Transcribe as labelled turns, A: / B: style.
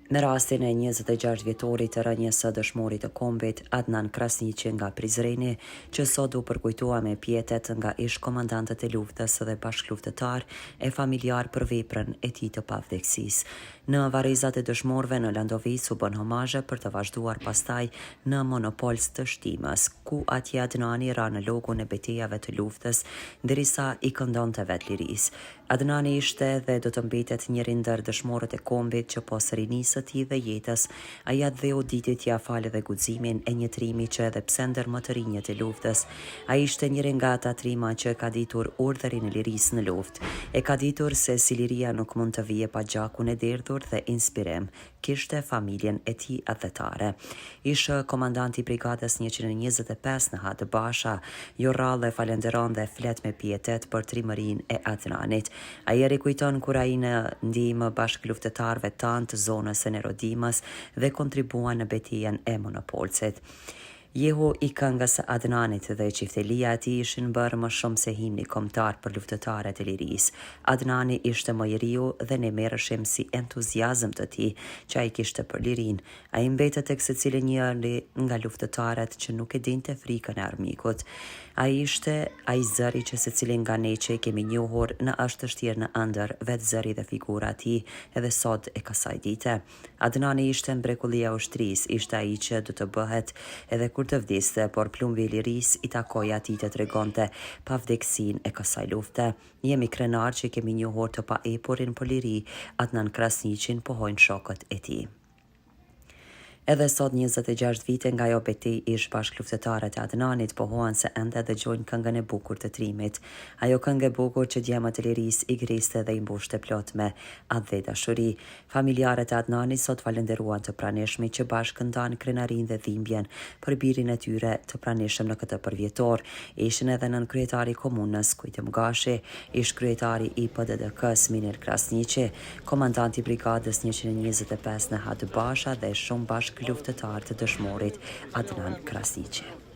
A: Në rastin e 26 vjetorit të rënjes së dëshmorit të kombit, Adnan Krasniqi nga Prizreni, që sot u përkujtua me pjetet nga ish komandantët e luftës dhe bashkëluftëtar e familjar për veprën e tij të pavdekësisë. Në varrezat e dëshmorëve në Landovic u bën homazhe për të vazhduar pastaj në Monopols të shtimës, ku atje Adnani ra në logun e betejave të luftës derisa i këndonte vetë lirisë. Adnani ishte dhe do të mbetet njëri ndër dëshmorët e kombit që pas rinisë së tij dhe jetës, ai atë uditi t'ia falë dhe guximin e një trimi që edhe pse ndër më të rinjët e luftës, ai ishte njëri nga ata trima që ka ditur urdhërin e lirisë në luftë. E ka ditur se si liria nuk mund të vije pa gjakun e derdhur dhe inspirim. Kishte familjen e tij athetare. Ishte komandanti i brigadës 125 në Hatë Basha, ju rrallë dhe falenderon dhe flet me pietet për trimërinë e Adnanit. Ai rikujton kur ai në ndihmë bashkëluftëtarëve tanë të zonës së Nerodimës dhe kontribuan në betejën e Monopolcit. Jehu i këngës së Adnanit dhe qiftelia e tij ishin bërë më shumë se himni kombëtar për luftëtarët e lirisë. Adnani ishte mojëriu dhe ne merreshim si entuziazëm të tij që ai kishte për lirinë. Ai mbetet tek secili njëri nga luftëtarët që nuk e dinte frikën e armikut. Ai ishte ai zëri që secili nga ne që i kemi njohur në është të shtirë në ëndër, vetë zëri dhe figura e tij edhe sot e kësaj dite. Adnani ishte mrekullia e ushtrisë, ishte ai që do të bëhet edhe kur të vdiste, por plumbi i lirisë i takoi atij të tregonte pavdekësinë e kësaj lufte. Jemi krenar që kemi njohur të paepurin për liri, Adnan Krasniqin pohojnë shokët e tij. Edhe sot 26 vite nga ajo betejë ish bashkëluftëtarët e Adnanit pohohen se ende dëgjojnë këngën e bukur të trimit. Ajo këngë e bukur që djemët e lirisë i griste dhe i mbushte plot me atë dhe dashuri. Familjarët e Adnanit sot falenderuan të pranishmi që bashkë këndan krenarinë dhe dhimbjen për birin e tyre të pranishëm në këtë përvjetor. Ishin edhe nën kryetari i komunës Kujtim Gashi, ish kryetari i PDDK-s Minir Krasniqi, komandanti i brigadës 125 në Hatë Basha dhe shumë luftëtar të dëshmorit Adnan Krasniqi.